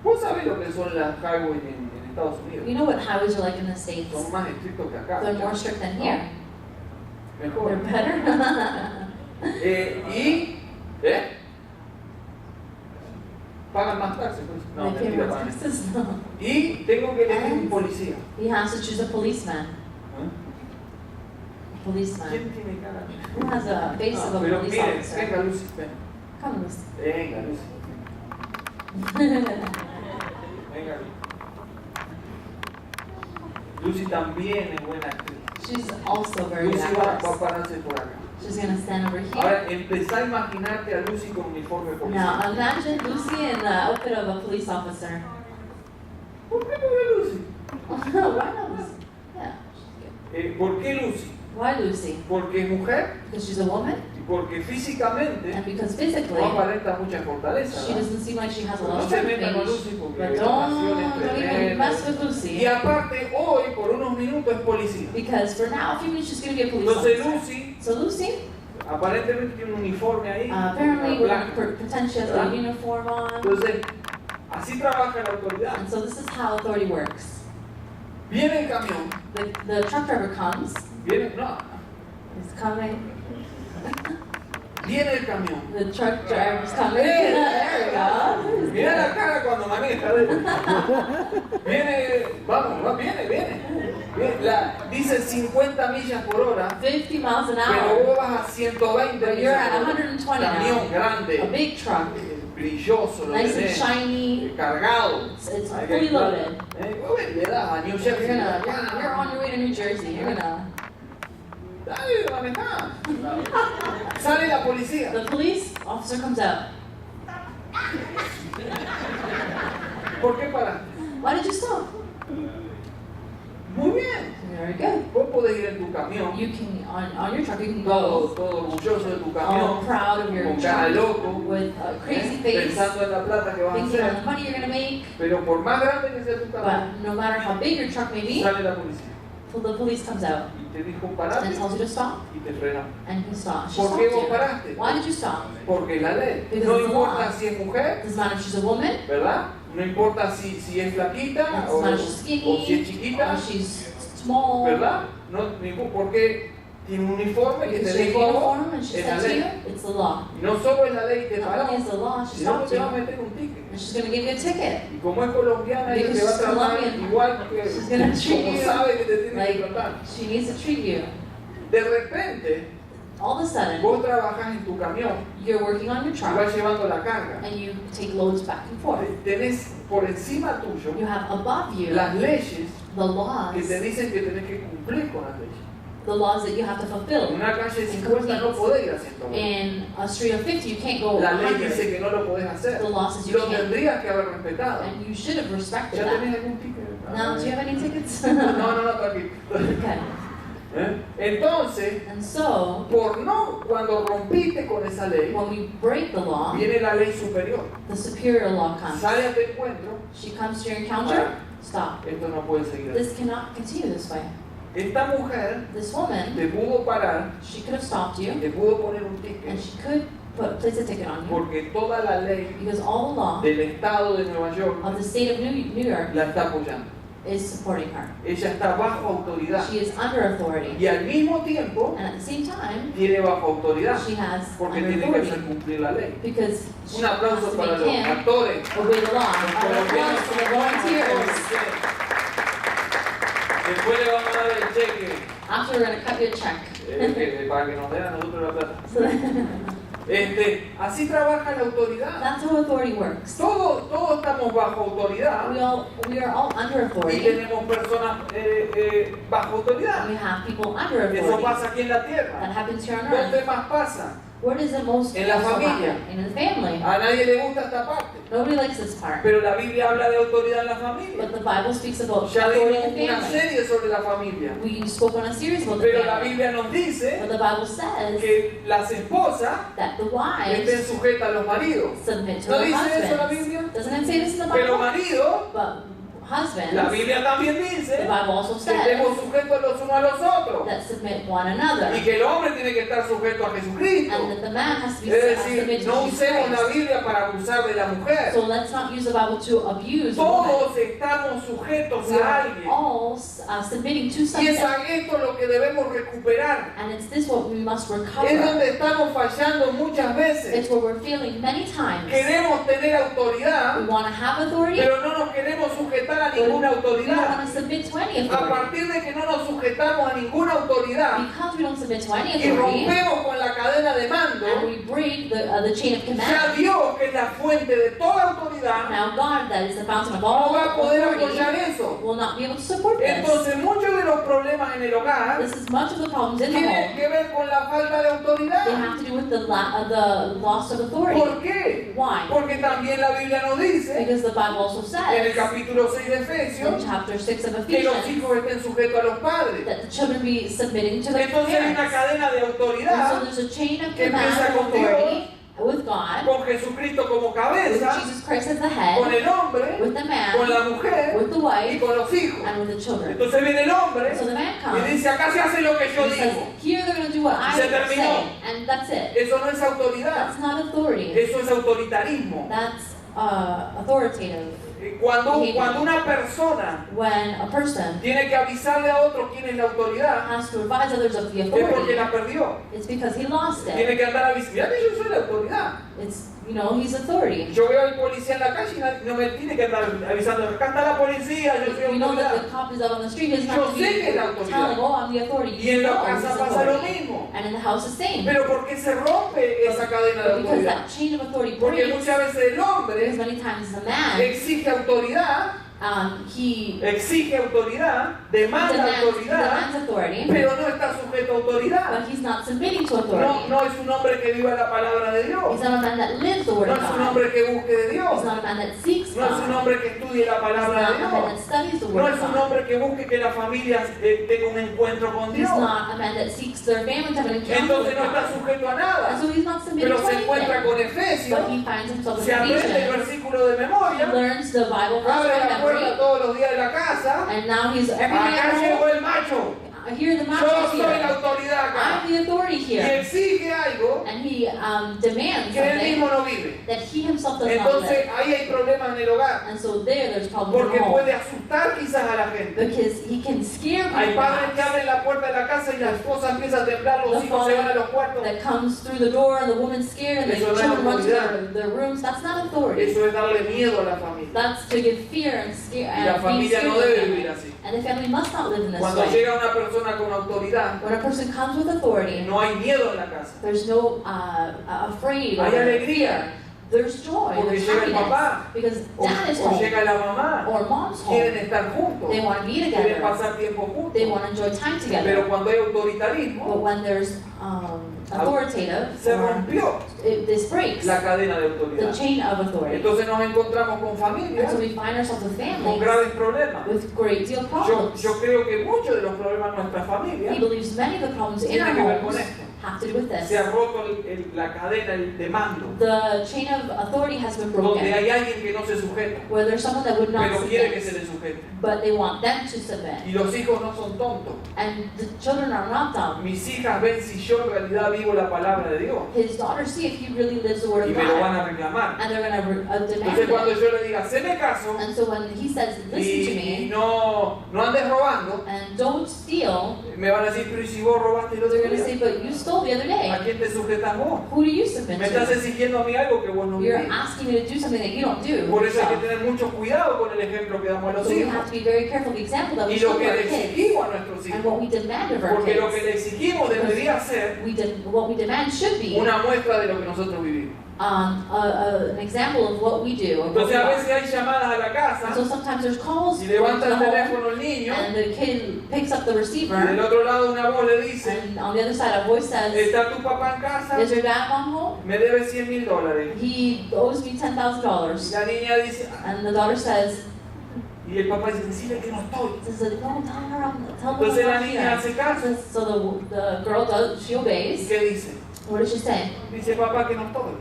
Vos sabés lo que son las highways en Estados Unidos. You know what highways are like in the States? Son más estrictos que acá. They're more strict than here. Mejor. They're better. Pagan más taxes, pues. No, They pay mentira, more pagan. taxes. No. Y tengo que elegir un policía. He has to choose a policeman. ¿Eh? Policeman. ¿Quién tiene cara? Who has a face of a Pero police miren, officer? venga Lucy, ven. Come, Lucy. Venga Lucy, venga Lucy. Lucy también es buena actriz. She's also very Lucy good va a actress. pararse por acá. She's gonna stand over here. Ahora empezá a imaginarte a Lucy con uniforme Now policial. imagine Lucy in the outfit of a police officer. ¿Por qué no ve Lucy? Why not Lucy? Yeah, she's good. ¿Por qué Lucy? Why Lucy? Porque es mujer Because she's a woman, y porque físicamente and because physically no aparenta mucha fortaleza. she ¿verdad? doesn't seem like she has a lot No of se strength. metan con Maybe Lucy porque But esta pasión es don't even tremenda. mess with Lucy. Y aparte hoy por unos minutos es policía. Because for now, a few minutes she's going to be a police Entonces officer. Lucy So Lucy, aparentemente tiene un uniforme ahí. apparently una we're placa. going to pretend she has a uniform on. Entonces así trabaja la autoridad. And so this is how authority works. Viene el camión, The truck driver comes, viene he's coming, el camión. the truck driver's coming. There we go. Mira la cara cuando maneja. Viene, vamos, viene. Dice 50 millas por hora, 50 miles an pero hour. vos vas a 120 But you're millas at por hora. 120 Camión now. A grande, big truck, brilloso, lo nice and tenés, shiny. cargado. It's Hay que fully entrar. loaded. Vos le das a New Jersey. You're on your way to New Jersey. You're gonna. Dale, manejá. Sale la policía. The police officer comes out. ¿Por qué paraste? Why did you stop? Muy bien. Very good. Vos podés ir en tu camión, You can on your truck. You can todo, go todo orgulloso de tu all camión, proud of your con cara de truck loco, with a crazy face, pensando en la plata que vas a thinking on hacer. the money you're gonna make. Pero por más grande que sea tu camión, But no matter how big your truck may be, sale la policía the police comes out y te dijo and parate tells you to stop, y te frena. and he stops. She ¿Por stopped qué vos you. paraste? Why did you stop? Porque la ley. Because No it's the importa law. si es mujer, Doesn't matter if she's a woman, ¿verdad? No importa si es flaquita doesn't o matter if she's si skinny, es chiquita, or she's small. ¿verdad? No, porque tiene un uniforme que te Because she has dijo a vos, uniform and she es la said to ley. you, it's the law. Y no solo es la ley que te Not paró, only is the law, she sino que stopped te va a you, meter un ticket. and she's gonna give you a ticket. Y como es colombiana, ella Because te va a she's tratar Colombian. igual que She's gonna treat como you sabe que te tiene que Like tratar. she needs to treat you. De repente, All of a sudden, vos trabajás en tu camión you're working on your y truck vas llevando la carga. and you take loads back and forth. Tenés por encima tuyo You have above you las leyes the laws, que te dicen que tenés que cumplir con las leyes. the laws that you have to En fulfill. una calle de 50 no podés ir a 120. In a street of 50, you can't go La ley 100. dice que no lo podés hacer. The law says Y you lo can't. tendrías que haber respetado. And you should have respected ¿Ya that. tenés algún ticket? Now, do you have any tickets? No, tranquilo. Okay. Entonces, And so, cuando rompiste con esa ley, when we break the law, viene la ley superior. the superior law comes. Sale a tu encuentro She comes to your encounter stop. Esto no puede seguir así. This cannot continue this way. Esta mujer This woman, te pudo parar, she could have stopped you, te pudo poner un and ticket, she could place a ticket on you, porque toda la ley because all the law del estado de Nueva York of the state of New York la está apoyando. is supporting her. Ella está bajo autoridad She is under authority, y al mismo tiempo and at the same time, tiene bajo autoridad she has porque under tiene que hacer authority, cumplir la ley. because she Un has aplauso to para make los him actores. obey the law. Los And colombianos applause to the son buenos volunteers. actores. Después le vamos a dar el cheque After, we're going to cut you a check. para que nos den a nosotros la plata. So Así trabaja la autoridad. that's how authority works. Todos estamos bajo autoridad We are all under y authority. tenemos personas bajo autoridad. We have people under Eso authority. pasa aquí en la tierra. That happens here on ¿Dónde earth. más pasa? Where does it most En la also familia. happen? In the family. A nadie le gusta esta parte. Nobody likes this part. Pero la Biblia habla de autoridad en la familia. But the Bible speaks about Ya authority dimos in the una family. serie sobre la familia. We spoke on a series about the Pero la family. Biblia nos dice But the Bible says que las esposas that the estén wives sujetas a los maridos. submit to ¿No their dice eso la husbands. Biblia? Doesn't it say this in the Que los Bible? maridos, But husbands, la Biblia también the dice Bible also que says estemos sujetos los unos a los otros. that submit one another. Y que el hombre tiene que estar sujeto a Jesucristo. And that the man has to be Es submitted decir, to no Jesus usemos la Christ. Biblia para abusar de la mujer. So let's not use the Bible to abuse the woman. Todos estamos sujetos We a are alguien. all submitting to Y something. es a esto lo que debemos recuperar. And it's this what we must Es recover. donde estamos fallando muchas veces. It's what we're feeling many times. Queremos tener autoridad, We want to have authority, pero no nos queremos sujetar a but we ninguna don't autoridad. want to submit to any A authority. partir de que no nos sujetamos a ninguna autoridad Because we don't submit to any y authority, rompemos con la cadena de mando, and we break the chain of ya command, Dios, que es la fuente de toda autoridad, now God, that is the fountain of no all va a poder authority, apoyar eso. will not be able to support this. Entonces, muchos de los problemas en el hogar This is much of the problems in the tienen home. que ver con la falta de They autoridad. have to do with the loss of authority. ¿Por qué? Why? Porque también la Biblia nos dice, Because the Bible also en el says capítulo 6 de in Efesios, chapter 6 of que los Ephesians hijos estén sujetos a los padres. that the children be submitting to their Entonces hay una parents. cadena de And so autoridad there's a chain of que command empieza of con authority with God, con Jesucristo como with cabeza, Jesus Christ as the con head, el hombre, with the con man, la mujer with the y wife, con los hijos. and with the children. Entonces viene el hombre So the man y comes dice, acá se hace lo que yo and he says, digo. here they're going to do what I Se terminó. say, and that's it. Eso no es autoridad, That's not authority. eso es autoritarismo. That's authoritative. Cuando una persona When a person tiene que avisarle a otro quién es la autoridad, has to advise others of the es porque authority, la perdió. it's because he lost it. Tiene que andar avisando, mira que yo soy la autoridad. It's, he's authority. Yo veo al policía en la calle y no me tiene que andar avisando, acá está la policía, yo soy We know that autoridad. the cop is out on the street. He doesn't Yo have to sé que es be la autoridad. telling, oh, I'm the authority. Y en la No, casa he's pasa lo authority. mismo. And in the house the same. Pero ¿por qué se rompe esa cadena de But because autoridad? that chain of authority Porque breaks, muchas veces el hombre because many times the man, exige autoridad, he demanda autoridad, demands authority, pero no está sujeto a autoridad. but he's not submitting to authority. No es un hombre que viva la palabra de Dios. He's not a man that lives the word No of es un God. hombre que busque de Dios. He's not a man that seeks No es un God. hombre que estudie la He's palabra de not a man that Dios. studies the No word es of un God. hombre que busque que la familia tenga un encuentro con He's Dios. not a man that seeks their family to have an encounter Entonces with no está God. sujeto a And nada. so he's not submitting Pero to se encuentra anything. con Efesios, But he finds himself se in aprende el Ephesians. versículo de He memoria, learns the Bible verse abre by la puerta memory. todos los días de la casa. And now he's every day Acá at llegó home. el macho. Here the Yo master's soy la here. autoridad acá. I'm the authority Y here. exige algo And he demands que él something mismo no vive. that he himself does not Entonces live. ahí hay problemas en el hogar. And so there's problems Porque in the puede home. asustar quizás a la gente. Because he can scare Hay people padres que abren la puerta de la casa y la esposa empieza a temblar, los The hijos se van a father los cuartos. that comes through the door and the woman's scared and the Eso no es children run to autoridad. their rooms. That's not authority. Eso es darle miedo a la familia. That's to give fear and scare Y la and be familia scared no of debe them. vivir así. And the family must not live in this Cuando way. llega una persona con autoridad, When a person comes with authority, no hay miedo en la casa. there's no afraid or Hay alegría. fear. There's joy, Porque there's llega el happiness. papá. Because O dad is o home llega la mamá. or mom's Quieren home. estar juntos. They want to be Quieren together. pasar tiempo juntos. They want to enjoy time Pero together. cuando hay But autoritarismo, when there's authoritative, se or rompió this breaks la cadena de the autoridad. chain of authority. Entonces nos encontramos con And familias so we find ourselves with con families graves problemas. with great deal of problems. Yo creo que muchos de los problemas de nuestra He familia believes many of the problems in tienen our que ver con homes esto. have to do with this. Se ha roto la cadena de mando, The chain of authority has been donde broken, hay alguien que no se sujeta, where there's someone that would not pero quiere que se submit, le sujete. but they want them to submit. Y los hijos no son tontos. And the children are not dumb. Mis hijas ven si yo en realidad vivo la palabra de Dios His daughters see if he really lives the word y of me lo God, van a reclamar. and they're going to demand Entonces cuando it. yo le diga, haceme caso And so when he says, listen to y me, no andes robando, and don't steal, me van a decir, pero ¿y si vos robaste el otro they're going to día? say, but you stole the other ¿A day. quién te sujetas vos? Who do you submit Me estás to? exigiendo a mí algo que vos no You're vivís. asking me to do something that you don't do. Por eso hay que yourself. tener mucho cuidado con el ejemplo que damos a los So we hijos have to be very careful of the example that we y show lo que our le kids exigimos a nuestros and hijos. what we demand of our Porque lo que kids. le exigimos debería ser What we demand should be una muestra de lo que nosotros vivimos. an example of what we do. Of what we Entonces a are. veces hay llamadas a la casa So sometimes there's calls y from the levanta el home, teléfono el niño and the kid picks up the y del receiver, otro lado una voz le dice, and on the other side a voice says, ¿está tu papá en casa? is your dad gone home? Me debe $100,000. He owes me Y $10,000. la niña dice, And the daughter says, y el papá dice, decirle que no estoy. no, tell her Entonces I'm la not niña here. hace caso. So the girl does, she ¿Y obeys. qué dice? What does she say? Dice, papá, que no estoy.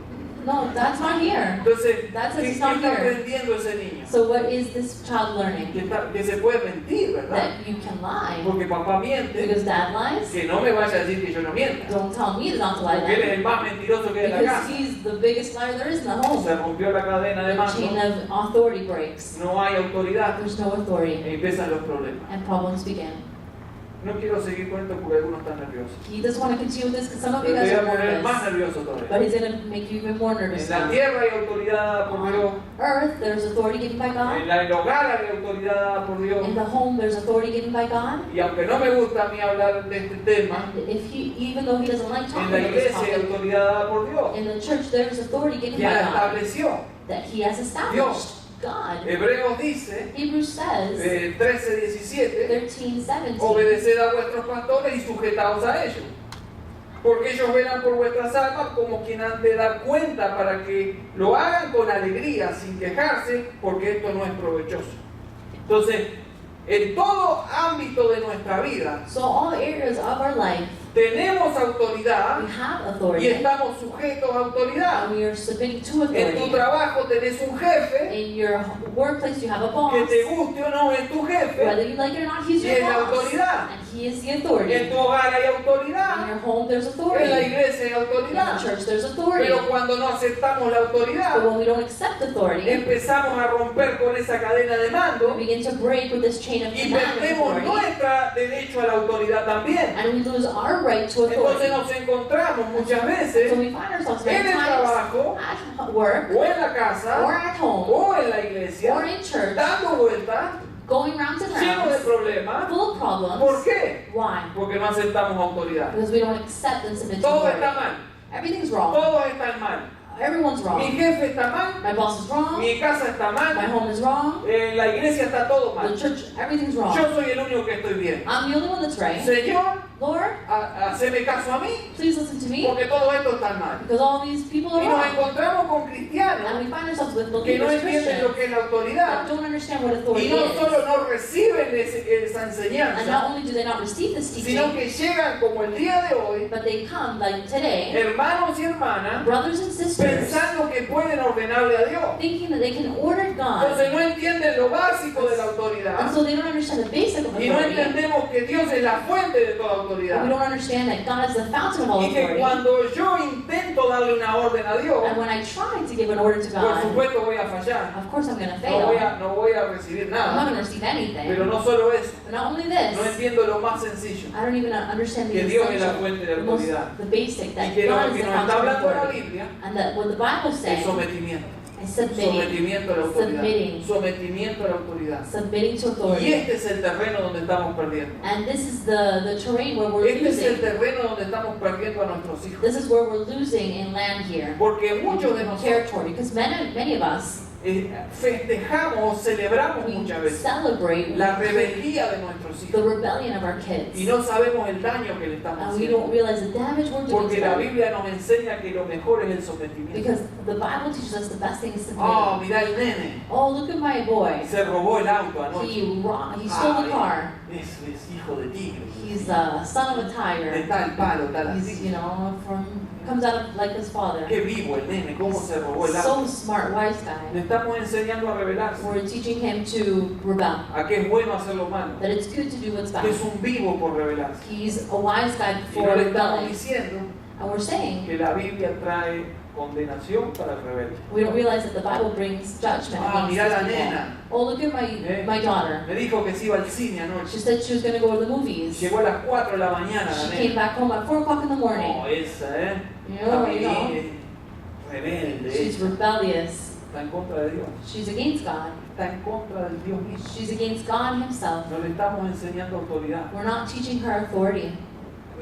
No, dad's not here. Entonces, That says ¿qué he's not está here. aprendiendo ese niño? So what is this child learning? Que se puede mentir, ¿verdad? That you can lie. Porque papá miente, Because dad lies? que no me vaya a decir que yo no mienta. Don't tell me not to lie Porque él es then. el más mentiroso que hay en la Because casa. he's the biggest liar there is in the home. Se rompió la cadena de The chain mando, of authority breaks. no hay autoridad, There's no authority. y empiezan los problemas. And problems begin. No quiero seguir con esto porque algunos están nerviosos. He doesn't want to continue with this because some of you Pero te guys voy a are poner más nervous. nervioso todavía. But he's going to make you even more nervous En la now. tierra hay autoridad dada por Dios. On earth, there's authority given by God. En el hogar hay autoridad dada por Dios. In the home, there's authority given by God. Y aunque no me gusta a mí hablar de este tema, And if he, even though he doesn't like en talking la about this iglesia hay topic, autoridad dada por Dios. in the church, there's authority given Ya by la God estableció. that he has established. God. Hebreos dice, Hebrews says, 13:17, 13:17, obedeced a vuestros pastores y sujetaos a ellos. Porque ellos velan por vuestras almas como quien han de dar cuenta para que lo hagan con alegría, sin quejarse, porque esto no es provechoso. Entonces, en todo ámbito de nuestra vida, so all areas of our life, tenemos autoridad we have y authority, estamos sujetos a autoridad. and we are submitting to En tu authority. trabajo tenés un jefe, In your workplace, you have a que boss. te guste o no, es tu jefe. Whether you like it or not, he's Y your es la boss. autoridad. And he is the authority. En tu hogar hay In autoridad, your home, there's en la authority. iglesia hay In the autoridad. church, there's authority. Pero cuando no aceptamos la But autoridad, when we don't accept authority, empezamos a romper con esa cadena de we mando begin to break with this chain of y command of perdemos authority, nuestro derecho a la autoridad también. and we lose our right to Entonces authority. nos encontramos muchas So veces we find ourselves en many el times trabajo at work, o en la or casa at home, o en la or iglesia in church, dando vueltas, going round and llenos de round, problemas. full of ¿Por problems. qué? Why? Porque no aceptamos autoridad. Because we don't accept and submit to Todo authority. está mal, Everything's wrong. todos están mal. Everyone's Mi wrong. jefe está mal, My boss is wrong. mi casa está My mal, home is wrong. en la iglesia está todo The mal. church, everything's wrong. Yo soy el único que estoy bien. I'm the only one that's right. Señor, Lord, haceme caso a mí, please listen to me, porque todo esto está mal. because all these people are Y nos wrong. encontramos con cristianos And we find ourselves with que no believers, entienden lo Christians, que es la that autoridad don't understand what y authority no is. solo no reciben esa And enseñanza, not only do they not receive this sino teaching, que llegan como el día de hoy, but they come like today, hermanos y hermanas, brothers and sisters, pensando que pueden ordenarle a Dios. thinking that they can order God. Entonces no entienden lo básico de la And autoridad so they don't understand the basic of y no authority. entendemos que Dios es la fuente de toda But we autoridad. don't understand that God is the fountain of all Y que authority. cuando yo intento darle una orden a Dios, And when I try to give an order to por God, supuesto voy a fallar. of course I'm going to No fail. voy a recibir I'm not nada. going to receive anything. Pero no solo eso, But not only no this, entiendo lo más sencillo. I don't even understand the Que Dios es la essential, fuente de the, most, autoridad. the basic, Y that que lo God is que the nos está fountain of hablando la authority. Biblia And that what the Bible es says sometimiento. is submitting, Sometimiento a la autoridad. Submitting. Sometimiento a la autoridad. submitting to Y authority. este es el terreno donde estamos perdiendo. And this is the terrain where we're Este es el losing. terreno donde estamos perdiendo a nuestros hijos. This is where we're losing in land here, Porque muchos de in nosotros territory. Because many of us festejamos o celebramos We muchas veces celebrate la rebeldía de nuestros the hijos rebellion of our kids. y no sabemos el daño que le estamos And we haciendo. don't realize the damage we're doing Porque to la them. Biblia nos enseña que lo mejor es el sometimiento. Because the Bible teaches us the best thing is Oh, submitting. mira el nene. Oh, look at my boy. Se robó el auto anoche. He stole the car. Es hijo de tigre. He's a son of a De tiger. tal palo, tal He's, así. comes out of like his father. Qué vivo el nene, cómo se robó el So auto. smart, wise guy. Le estamos enseñando a rebelarse. We're teaching him to rebel. A que es bueno hacer lo malo. That it's good to do what's Que bad. es un vivo por rebelarse. He's a wise guy Y for no le estamos rebelling. diciendo And we're saying, que la Biblia trae condenación para el rebelde. we don't realize that the Bible brings judgment Ah, against mira la these people. nena. Oh, look at my daughter. Me dijo que se iba al cine She anoche. said she was going to go to the movies. Llegó a las 4 de la mañana la She came nena. back home at 4 o'clock in the morning. Oh, esa, You know, rebelde. she's rebellious. Está en contra de Dios. She's against God. Está en contra del Dios mismo. She's against God himself. No le estamos enseñando autoridad. We're not teaching her authority.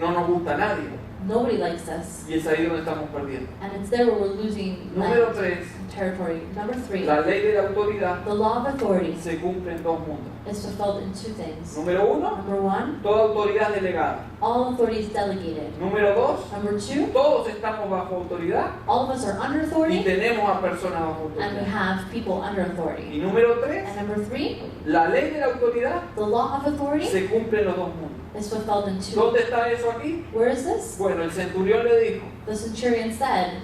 No nos gusta a nadie. Nobody likes us. Y es ahí donde estamos perdiendo. And it's there where we're losing Número land 3. and territory. Number 3, La ley de la autoridad the law of authority se cumple en dos mundos. is fulfilled in 2 things. Número 1, Number 1, toda autoridad delegada. all authority is delegated. Número 2, Number 2, todos estamos bajo autoridad all of us are under y authority tenemos a personas bajo and we autoridad. have people under authority. Y número 3, And number 3, la ley de la autoridad the law of authority se cumple en los dos mundos. is fulfilled in 2. ¿Dónde está eso aquí? Where is this? Bueno, el centurión le dijo, The centurion said,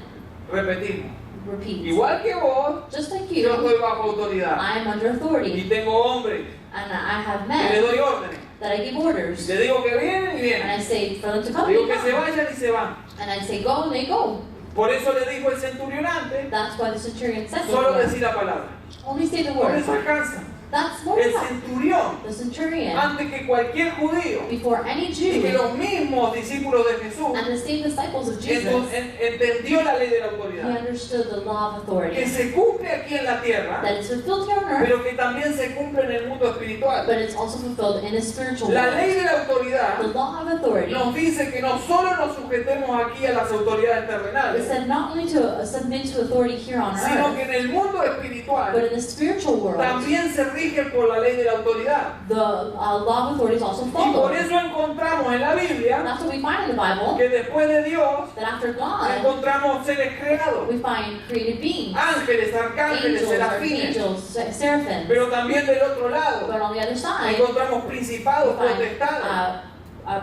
repetimos, repeat, igual que vos, just like yo you, estoy bajo autoridad I am under y authority tengo hombres and I have y le men doy órdenes. that I give Y orders. le digo que vienen y And vienen. I say for them to come, Digo they que se come. vayan y se van. And I say go and they go. Por eso le dijo el centurión antes, That's why the centurion said solo it. decir la palabra. Only say the Por word. eso alcanza. That's more El enough. centurión, The centurion, antes que cualquier judío, before any y que Jew los mismos discípulos de Jesús, and the same disciples of Jesus, entendió la ley de la he autoridad. understood the law of Que authority. se cumple aquí en la tierra, That it's fulfilled here on earth, pero que también se cumple en el mundo espiritual. but it's also fulfilled in a spiritual La world. ley de la The autoridad law of authority nos dice que no solo nos sujetemos aquí a las autoridades is terrenales, said not only to submit to authority here on sino que earth, en el mundo but espiritual in the spiritual world, también se rige por la ley de la autoridad. the law of authority is also Y por followed. eso encontramos en la And Biblia that's what we find in the Bible, que después de Dios that after God, encontramos seres creados, we find created beings, ángeles, arcángeles, angels, serafines, archangels, seraphims. pero también del otro lado But on the other side, encontramos we principados, find potestades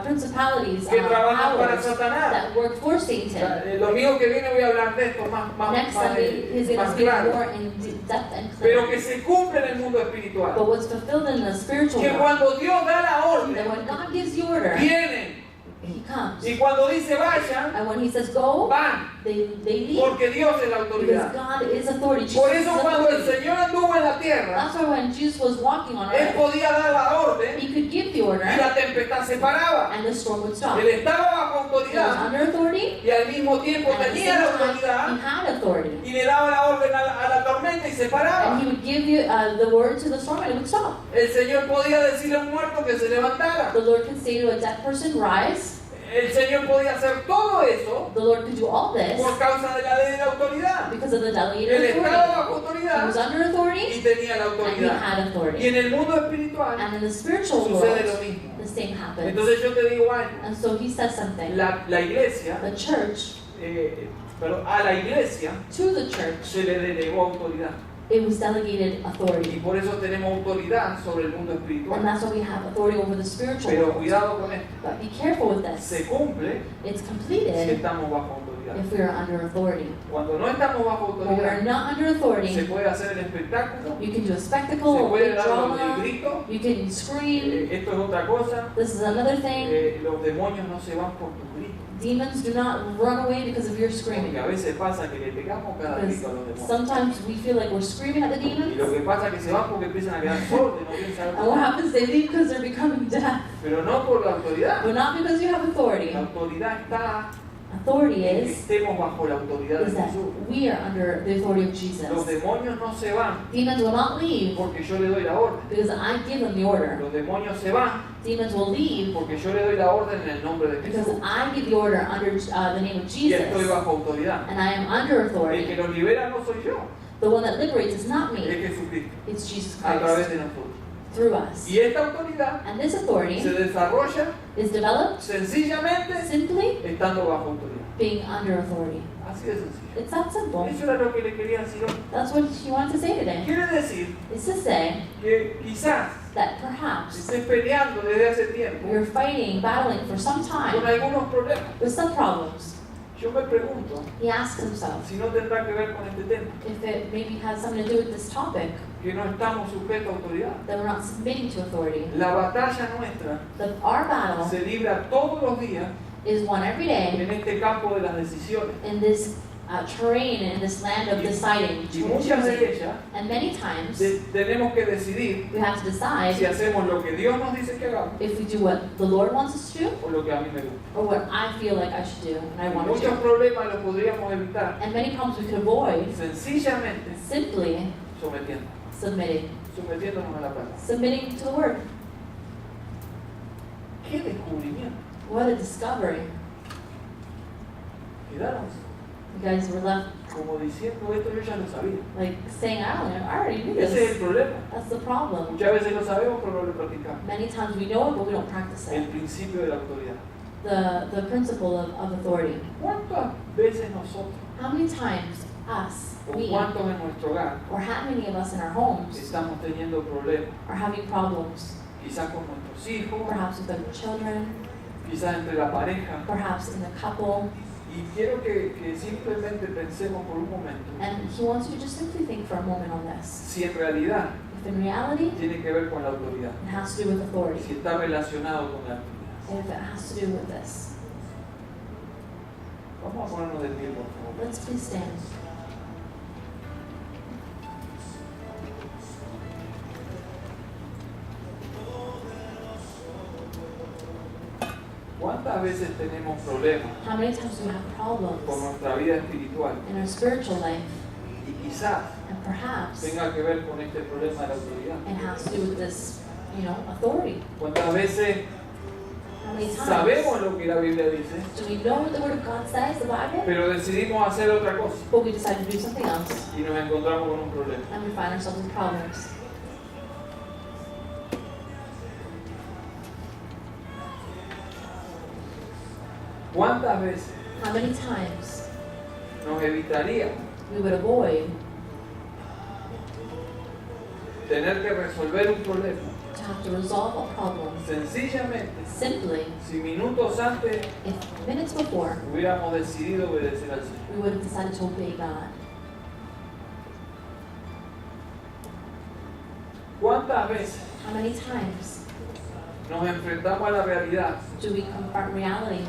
principalities, que trabajan para powers Satanás. that work for O sea, Satan. el domingo que viene voy a hablar de esto más Next Sunday, he's going to speak claro, more in depth and pero que clarity. se cumple en el mundo espiritual. But what's fulfilled in the spiritual Que world, cuando Dios da la that orden, when God gives the order, vienen. He comes. Y cuando dice vayan, And when He says go, van. they leave. Porque Dios es la Because autoridad. God is authority. Por Jesus eso is cuando el authority. Señor anduvo en la tierra, That's why when Jesus was walking on Él earth, podía dar la orden He could give the y order la tempestad se paraba. and the storm would stop. Él estaba bajo He was autoridad under authority, y al mismo tiempo and at the tenía same la time, autoridad He had authority. y le daba la orden a la tormenta y se And paraba. He would give you the word to the storm and it would stop. El Señor podía decirle a un muerto que se levantara. The Lord could say to a dead person, rise. El Señor podía hacer todo eso The Lord could do all this por causa de la ley de la autoridad. because of the Él delegated estaba authority. bajo He autoridad was under authority y tenía la and He autoridad. had Y authority. en el mundo espiritual And in the spiritual sucede lo world, mismo. the same happens. Entonces yo te digo algo. And so He says something. La iglesia, The church, pero a la iglesia to the church, se le delegó autoridad. it was delegated Y authority. por eso tenemos autoridad sobre el mundo And espiritual. that's why we have authority over the spiritual Pero world. cuidado con esto. But be careful with this. Se cumple It's si completed estamos bajo autoridad. if we are under authority. Cuando no estamos bajo When we are autoridad, not under se authority, puede hacer el espectáculo, you can do a se spectacle, a puede big dar el drama, grito. you can scream. Esto es otra cosa. This is another thing. Los demonios no se van por tus gritos. Demons do not run away because of your Porque screaming. a veces pasa que le pegamos cada Because grito a los demonios. sometimes we feel like we're screaming at the Y lo demons. que pasa es que se van porque empiezan a quedar sordos, no quieren saber And what nada. happens? They leave because they're becoming deaf. Pero no por la autoridad. But not because you have authority. La autoridad está Authority en que is estemos bajo la autoridad de that Jesús. we are under the authority of Los Jesus. demonios no se van Demons will not leave porque yo le doy la orden. because I give them the order. Los demonios se van Demons will leave porque yo le doy la orden en el nombre de because Jesús. I give the order under the name of Y estoy Jesus. bajo autoridad. And I am under El que authority. los libera no soy yo. The one that liberates is not es me, Jesucristo, it's Jesus a través Christ de nosotros. through us. Y esta autoridad And this se authority desarrolla is developed sencillamente simply estando bajo autoridad. being under authority. Así de sencillo. It's that simple. Eso era lo que le quería decir hoy. That's what he wanted to say today. Quiere decir Is to say que quizás that perhaps estés peleando desde hace tiempo you're fighting, battling for some con time algunos problemas. with some problems. Yo me pregunto He asks himself si no tendrá que ver con este tema, if it maybe has something to do with this topic, que no estamos sujetos a autoridad. that we're not submitting to authority. La batalla nuestra Our battle se libra todos los días is won every day en este campo de las decisiones. in this terrain, in this land of deciding, Y muchas de choosing. ellas And many times tenemos que decidir we have to si decide hacemos lo que Dios nos dice que hagamos if we do what the Lord wants us to do o lo que a mí me gusta. or what I feel like I should do and I want to Muchos do. problemas los podríamos evitar And many problems we could avoid sencillamente simply sometiéndonos a la palabra. submitting to the Word. ¡Qué descubrimiento! What a discovery. Quedaron You guys were left como diciendo, esto yo ya lo sabía. like saying, I don't know, I already knew Ese es el this. problema. That's the problem. Muchas veces lo sabemos, pero no lo practicamos. Many times we know it, but we don't practice El it. principio de la autoridad. The principle of authority. ¿Cuántas veces nosotros, How many times us, o we, cuántos en nuestro hogar, or how many of us in our homes estamos teniendo problemas? are having problems? Quizás con nuestros hijos, Perhaps with our children, quizás entre la pareja. perhaps in the couple. Y quiero que simplemente pensemos por un momento And he wants you to just simply think for a moment on this. si en realidad If in reality, tiene que ver con la autoridad, it has to do with authority. si está relacionado con la autoridad. If it has to do with this. Vamos a ponernos de pie, por favor. Let's please stand. ¿Cuántas veces tenemos problemas How many times do we have con problems nuestra vida espiritual? in our spiritual life? Y quizás And perhaps tenga que ver con este problema de la autoridad. it has to do with this, authority. ¿Cuántas veces How many times sabemos lo que la Biblia dice, do we know what the Word of God says, the Bible, pero decidimos hacer otra cosa but we decide to do something else y nos encontramos con un problema? and we find ourselves in problems? ¿Cuántas veces How many times nos evitaría we would avoid tener que resolver un problema to have to resolve a problem sencillamente simply si minutos antes if minutes before hubiéramos decidido obedecer al Señor? we would have decided to obey God? ¿Cuántas veces How many times nos enfrentamos a la realidad do we confront reality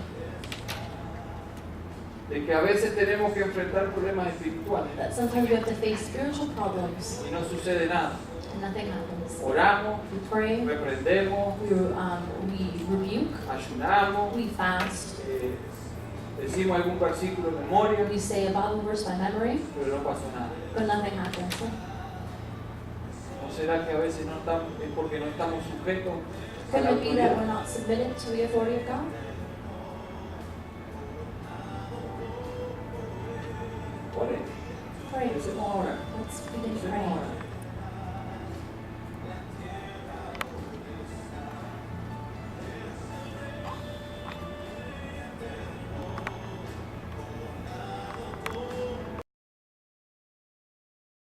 de que a veces tenemos que enfrentar problemas espirituales that sometimes we have to face spiritual problems y no sucede nada? and nothing happens? Oramos, We pray, reprendemos, we rebuke, ayunamos, we fast, decimos algún versículo de memoria, we say a Bible verse by memory, pero no pasó nada. but nothing happens. ¿No será que a veces no estamos, es porque no estamos sujetos a Could la it be that autoridad? we're not submitted to the authority of God?